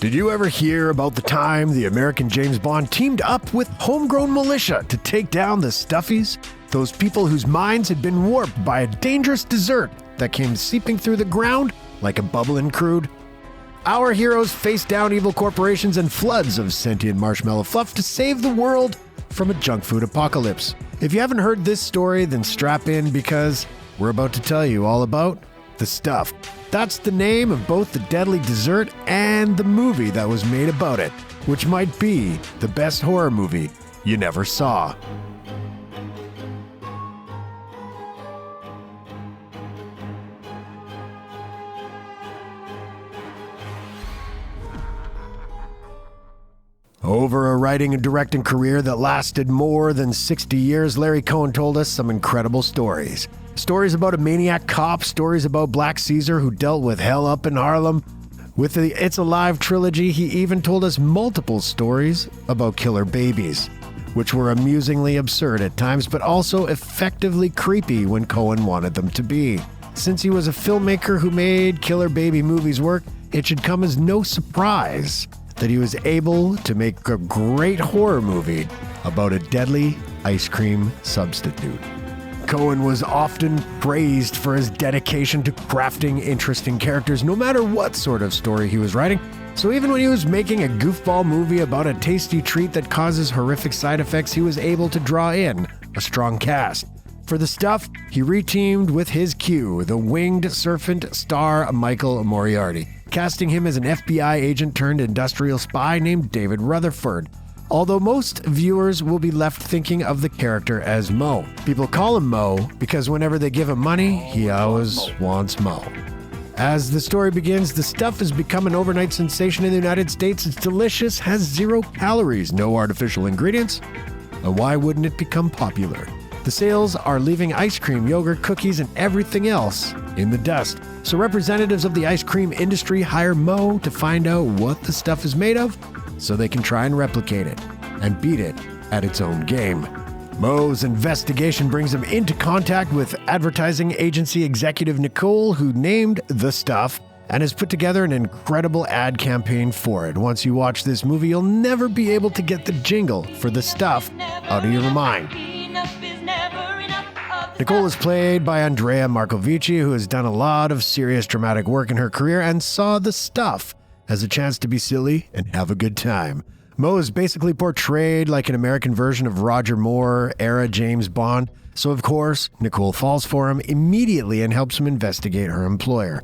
Did you ever hear about the time the American James Bond teamed up with homegrown militia to take down the Stuffies? Those people whose minds had been warped by a dangerous dessert that came seeping through the ground like a bubbling crude. Our heroes faced down evil corporations and floods of sentient marshmallow fluff to save the world from a junk food apocalypse. If you haven't heard this story, then strap in because we're about to tell you all about The Stuff. That's the name of both the deadly dessert and the movie that was made about it, which might be the best horror movie you never saw. Over a writing and directing career that lasted more than 60 years, Larry Cohen told us some incredible stories. Stories about a maniac cop, stories about Black Caesar who dealt with hell up in Harlem. With the It's Alive trilogy, he even told us multiple stories about killer babies, which were amusingly absurd at times, but also effectively creepy when Cohen wanted them to be. Since he was a filmmaker who made killer baby movies work, it should come as no surprise that he was able to make a great horror movie about a deadly ice cream substitute. Cohen was often praised for his dedication to crafting interesting characters, no matter what sort of story he was writing. So even when he was making a goofball movie about a tasty treat that causes horrific side effects, he was able to draw in a strong cast. For The Stuff, he reteamed with his Q, the winged serpent star Michael Moriarty, casting him as an FBI agent turned industrial spy named David Rutherford. Although most viewers will be left thinking of the character as Mo. People call him Mo because whenever they give him money, he always wants Mo. As the story begins, The Stuff has become an overnight sensation in the United States. It's delicious, has 0 calories, no artificial ingredients. And why wouldn't it become popular? The sales are leaving ice cream, yogurt, cookies, and everything else in the dust. So representatives of the ice cream industry hire Mo to find out what the stuff is made of so they can try and replicate it and beat it at its own game. Mo's investigation brings him into contact with advertising agency executive Nicole, who named The Stuff and has put together an incredible ad campaign for it. Once you watch this movie, you'll never be able to get the jingle for The Stuff out of your mind. Nicole is played by Andrea Marcovici, who has done a lot of serious dramatic work in her career and saw The Stuff as a chance to be silly and have a good time. Mo is basically portrayed like an American version of Roger Moore-era James Bond, so of course, Nicole falls for him immediately and helps him investigate her employer.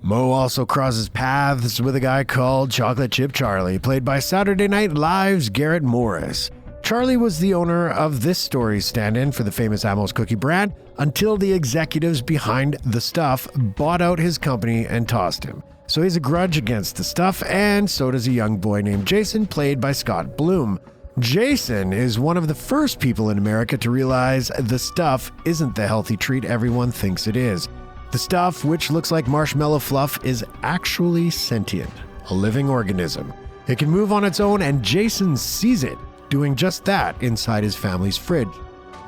Mo also crosses paths with a guy called Chocolate Chip Charlie, played by Saturday Night Live's Garrett Morris. Charlie was the owner of this story's stand-in for the famous Amos cookie brand until the executives behind The Stuff bought out his company and tossed him. So he has a grudge against The Stuff, and so does a young boy named Jason, played by Scott Bloom. Jason is one of the first people in America to realize The Stuff isn't the healthy treat everyone thinks it is. The Stuff, which looks like marshmallow fluff, is actually sentient, a living organism. It can move on its own, and Jason sees it doing just that inside his family's fridge.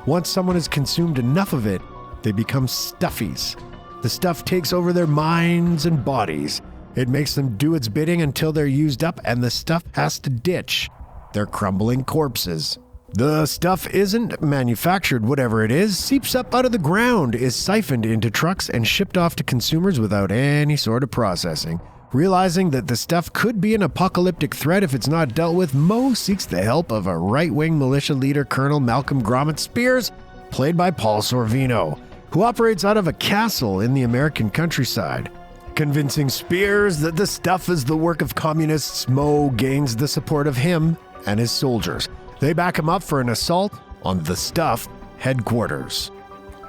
Once someone has consumed enough of it, they become stuffies. The stuff takes over their minds and bodies. It makes them do its bidding until they're used up and the stuff has to ditch their crumbling corpses. The stuff isn't manufactured, whatever it is, seeps up out of the ground, is siphoned into trucks and shipped off to consumers without any sort of processing. Realizing that the stuff could be an apocalyptic threat if it's not dealt with, Mo seeks the help of a right-wing militia leader, Colonel Malcolm Gromit Spears, played by Paul Sorvino, who operates out of a castle in the American countryside. Convincing Spears that the stuff is the work of communists, Mo gains the support of him and his soldiers. They back him up for an assault on the Stuff headquarters.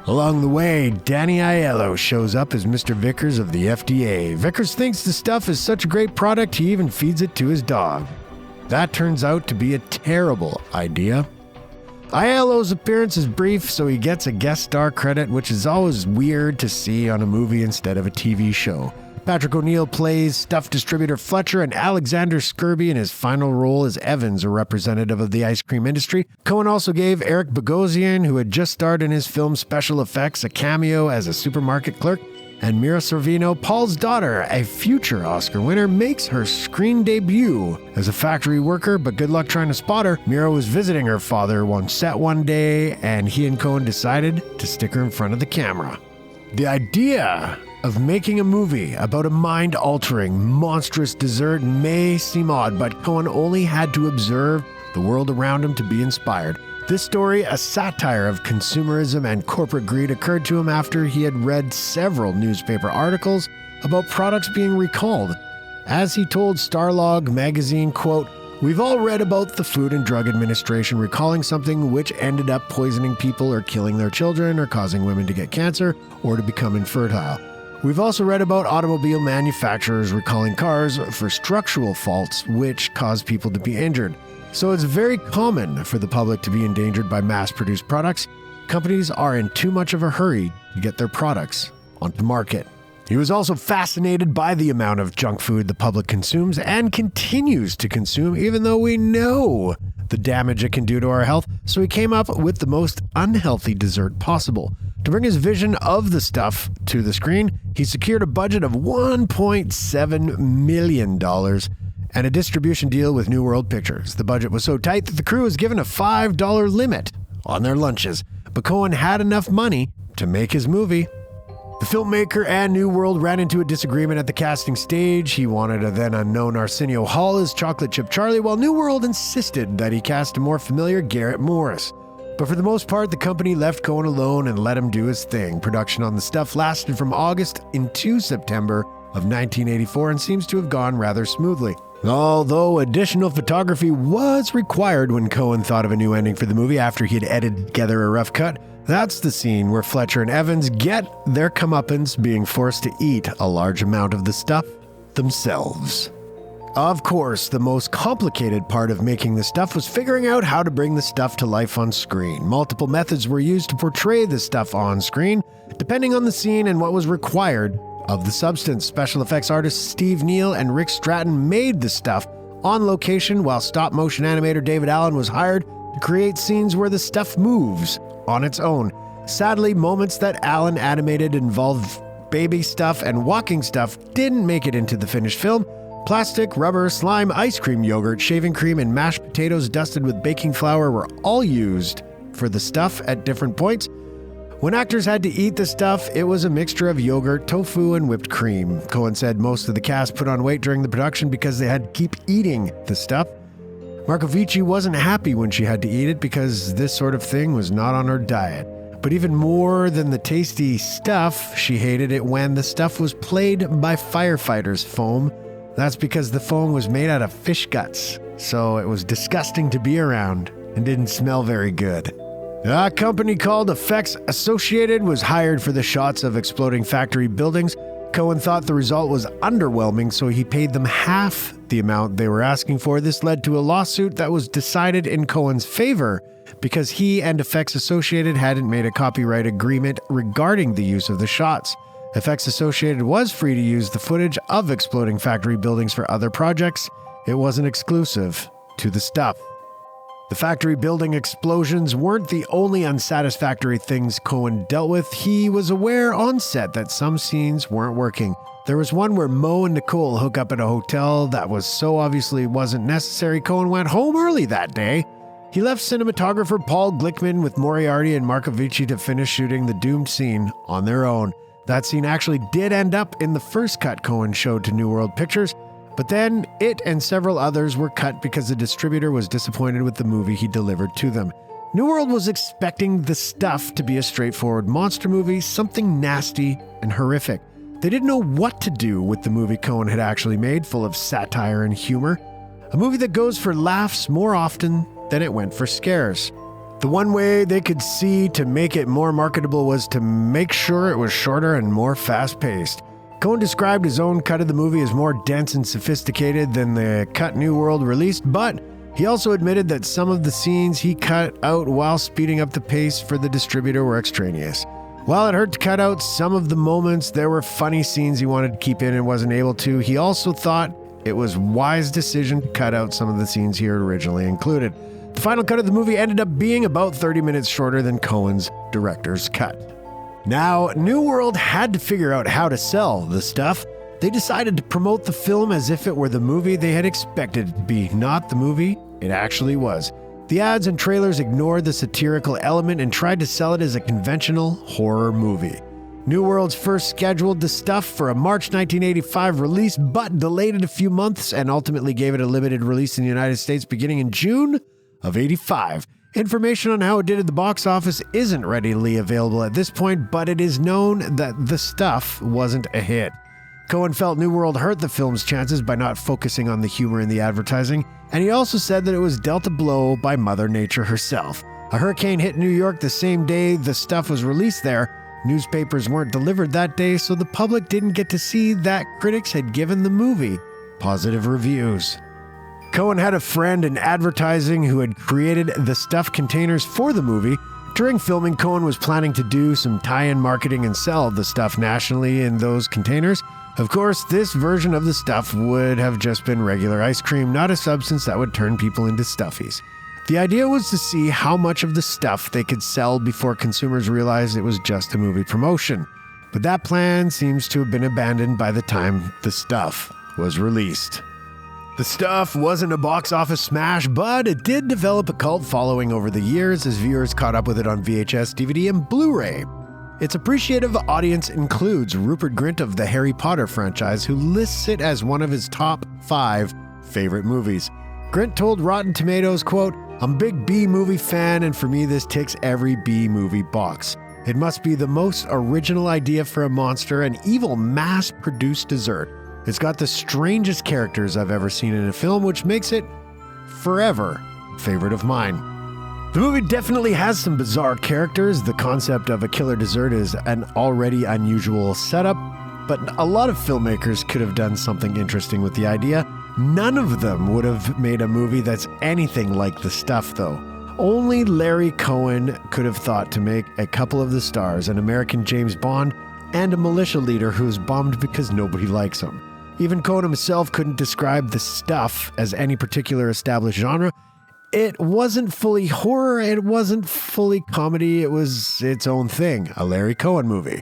Along the way, Danny Aiello shows up as Mr. Vickers of the FDA. Vickers thinks the stuff is such a great product, he even feeds it to his dog. That turns out to be a terrible idea. Aiello's appearance is brief, so he gets a guest star credit, which is always weird to see on a movie instead of a TV show. Patrick O'Neill plays stuff distributor Fletcher, and Alexander Skirby in his final role as Evans, a representative of the ice cream industry. Cohen also gave Eric Bogosian, who had just starred in his film Special Effects, a cameo as a supermarket clerk. and Mira Sorvino, Paul's daughter, a future Oscar winner, makes her screen debut as a factory worker, but good luck trying to spot her. Mira was visiting her father on set one day, and he and Coen decided to stick her in front of the camera. The idea of making a movie about a mind-altering, monstrous dessert may seem odd, but Coen only had to observe the world around him to be inspired. This story, a satire of consumerism and corporate greed, occurred to him after he had read several newspaper articles about products being recalled. As he told Starlog magazine, quote, "We've all read about the Food and Drug Administration recalling something which ended up poisoning people or killing their children or causing women to get cancer or to become infertile. We've also read about automobile manufacturers recalling cars for structural faults which cause people to be injured. So it's very common for the public to be endangered by mass-produced products. Companies are in too much of a hurry to get their products onto market." He was also fascinated by the amount of junk food the public consumes and continues to consume, even though we know the damage it can do to our health. So he came up with the most unhealthy dessert possible. To bring his vision of the stuff to the screen, he secured a budget of $1.7 million and a distribution deal with New World Pictures. The budget was so tight that the crew was given a $5 limit on their lunches, but Coen had enough money to make his movie. The filmmaker and New World ran into a disagreement at the casting stage. He wanted a then unknown Arsenio Hall as Chocolate Chip Charlie, while New World insisted that he cast a more familiar Garrett Morris. But for the most part, the company left Coen alone and let him do his thing. Production on the stuff lasted from August into September of 1984 and seems to have gone rather smoothly. Although additional photography was required when Coen thought of a new ending for the movie after he had edited together a rough cut, that's the scene where Fletcher and Evans get their comeuppance being forced to eat a large amount of the stuff themselves. Of course, the most complicated part of making the stuff was figuring out how to bring the stuff to life on screen. Multiple methods were used to portray the stuff on screen, depending on the scene and what was required of the substance. Special effects artists Steve Neal and Rick Stratton made the stuff on location, while stop-motion animator David Allen was hired to create scenes where the stuff moves on its own. Sadly, moments that Allen animated involved baby stuff and walking stuff didn't make it into the finished film. Plastic, rubber, slime, ice cream, yogurt, shaving cream, and mashed potatoes dusted with baking flour were all used for the stuff at different points. When actors had to eat the stuff, it was a mixture of yogurt, tofu, and whipped cream. Coen said most of the cast put on weight during the production because they had to keep eating the stuff. Markovici wasn't happy when she had to eat it because this sort of thing was not on her diet. But even more than the tasty stuff, she hated it when the stuff was played by firefighters' foam. That's because the foam was made out of fish guts, so it was disgusting to be around and didn't smell very good. A company called Effects Associated was hired for the shots of exploding factory buildings. Coen thought the result was underwhelming, so he paid them half the amount they were asking for. This led to a lawsuit that was decided in Coen's favor because he and Effects Associated hadn't made a copyright agreement regarding the use of the shots. Effects Associated was free to use the footage of exploding factory buildings for other projects. It wasn't exclusive to the stuff. The factory building explosions weren't the only unsatisfactory things Coen dealt with. He was aware on set that some scenes weren't working. There was one where Mo and Nicole hook up at a hotel that was so obviously wasn't necessary. Coen went home early that day. He left cinematographer Paul Glickman with Moriarty and Markovici to finish shooting the doomed scene on their own. That scene actually did end up in the first cut Coen showed to New World Pictures, but then it and several others were cut because the distributor was disappointed with the movie he delivered to them. New World was expecting the stuff to be a straightforward monster movie, something nasty and horrific. They didn't know what to do with the movie Coen had actually made, full of satire and humor. A movie that goes for laughs more often than it went for scares. The one way they could see to make it more marketable was to make sure it was shorter and more fast-paced. Coen described his own cut of the movie as more dense and sophisticated than the cut New World released, but he also admitted that some of the scenes he cut out while speeding up the pace for the distributor were extraneous. While it hurt to cut out some of the moments, there were funny scenes he wanted to keep in and wasn't able to. He also thought it was a wise decision to cut out some of the scenes he had originally included. The final cut of the movie ended up being about 30 minutes shorter than Coen's director's cut. Now, New World had to figure out how to sell the stuff. They decided to promote the film as if it were the movie they had expected it to be, not the movie it actually was. The ads and trailers ignored the satirical element and tried to sell it as a conventional horror movie. New World's first scheduled the stuff for a March 1985 release, but delayed it a few months and ultimately gave it a limited release in the United States beginning in June of '85. Information on how it did at the box office isn't readily available at this point, but it is known that the stuff wasn't a hit. Cohen felt New World hurt the film's chances by not focusing on the humor in the advertising, and he also said that it was dealt a blow by Mother Nature herself. A hurricane hit New York the same day the stuff was released there. Newspapers weren't delivered that day, so the public didn't get to see that critics had given the movie positive reviews. Cohen had a friend in advertising who had created the stuff containers for the movie. During filming, Cohen was planning to do some tie-in marketing and sell the stuff nationally in those containers. Of course, this version of the stuff would have just been regular ice cream, not a substance that would turn people into stuffies. The idea was to see how much of the stuff they could sell before consumers realized it was just a movie promotion. But that plan seems to have been abandoned by the time the stuff was released. The stuff wasn't a box office smash, but it did develop a cult following over the years as viewers caught up with it on VHS, DVD, and Blu-ray. Its appreciative audience includes Rupert Grint of the Harry Potter franchise, who lists it as one of his top 5 favorite movies. Grint told Rotten Tomatoes, quote, "I'm a big B-movie fan, and for me this ticks every B-movie box. It must be the most original idea for a monster, an evil mass-produced dessert. It's got the strangest characters I've ever seen in a film, which makes it forever a favorite of mine." The movie definitely has some bizarre characters. The concept of a killer dessert is an already unusual setup, but a lot of filmmakers could have done something interesting with the idea. None of them would have made a movie that's anything like the stuff, though. Only Larry Cohen could have thought to make a couple of the stars, an American James Bond and a militia leader who's bummed because nobody likes him. Even Cohen himself couldn't describe the stuff as any particular established genre. It wasn't fully horror, it wasn't fully comedy, it was its own thing, a Larry Cohen movie.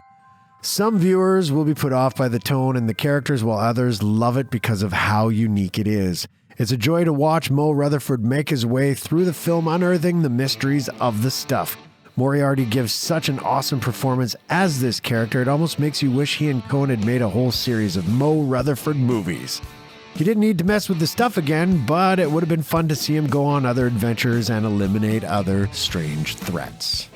Some viewers will be put off by the tone and the characters, while others love it because of how unique it is. It's a joy to watch Mo Rutherford make his way through the film, unearthing the mysteries of the stuff. Moriarty gives such an awesome performance as this character, it almost makes you wish he and Cohen had made a whole series of Mo Rutherford movies. He didn't need to mess with the stuff again, but it would have been fun to see him go on other adventures and eliminate other strange threats.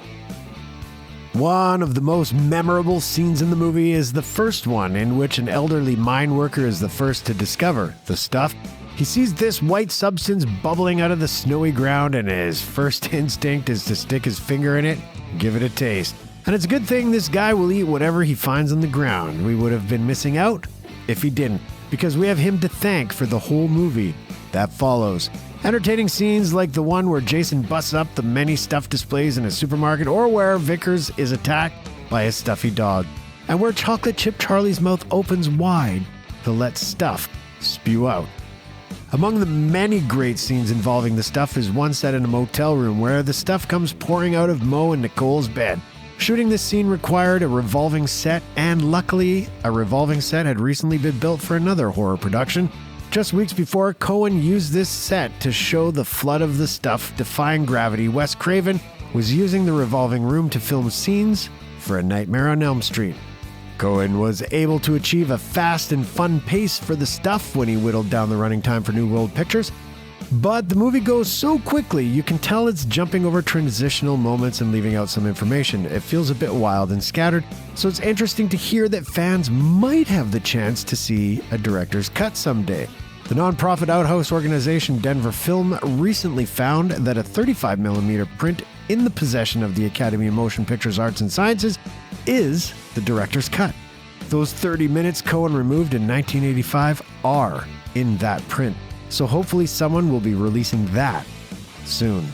One of the most memorable scenes in the movie is the first one, in which an elderly mine worker is the first to discover the stuff. He sees this white substance bubbling out of the snowy ground, and his first instinct is to stick his finger in it and give it a taste. And it's a good thing this guy will eat whatever he finds on the ground. We would have been missing out if he didn't, because we have him to thank for the whole movie that follows. Entertaining scenes like the one where Jason busts up the many stuffed displays in a supermarket, or where Vickers is attacked by a stuffy dog, and where Chocolate Chip Charlie's mouth opens wide to let stuff spew out. Among the many great scenes involving the stuff is one set in a motel room where the stuff comes pouring out of Mo and Nicole's bed. Shooting this scene required a revolving set, and luckily, a revolving set had recently been built for another horror production. Just weeks before, Cohen used this set to show the flood of the stuff defying gravity. Wes Craven was using the revolving room to film scenes for A Nightmare on Elm Street. Cohen was able to achieve a fast and fun pace for the stuff when he whittled down the running time for New World Pictures. But the movie goes so quickly, you can tell it's jumping over transitional moments and leaving out some information. It feels a bit wild and scattered, so it's interesting to hear that fans might have the chance to see a director's cut someday. The nonprofit outhouse organization Denver Film recently found that a 35mm print in the possession of the Academy of Motion Pictures Arts and Sciences is the director's cut. Those 30 minutes Cohen removed in 1985 are in that print. So hopefully someone will be releasing that soon.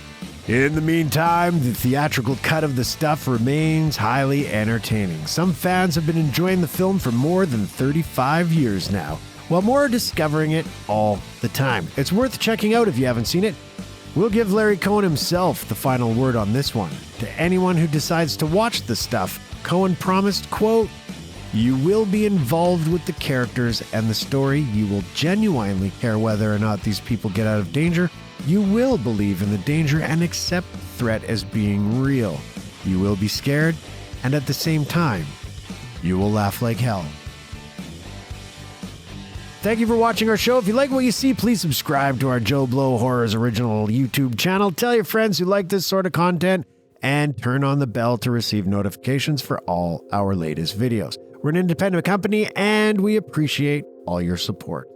In the meantime, the theatrical cut of the stuff remains highly entertaining. Some fans have been enjoying the film for more than 35 years now, while more are discovering it all the time. It's worth checking out if you haven't seen it. We'll give Larry Cohen himself the final word on this one. To anyone who decides to watch the stuff, Cohen promised, quote, "You will be involved with the characters and the story. You will genuinely care whether or not these people get out of danger. You will believe in the danger and accept the threat as being real. You will be scared, and at the same time, you will laugh like hell." Thank you for watching our show. If you like what you see, please subscribe to our Joe Blow Horrors original YouTube channel. Tell your friends who like this sort of content, and turn on the bell to receive notifications for all our latest videos. We're an independent company, and we appreciate all your support.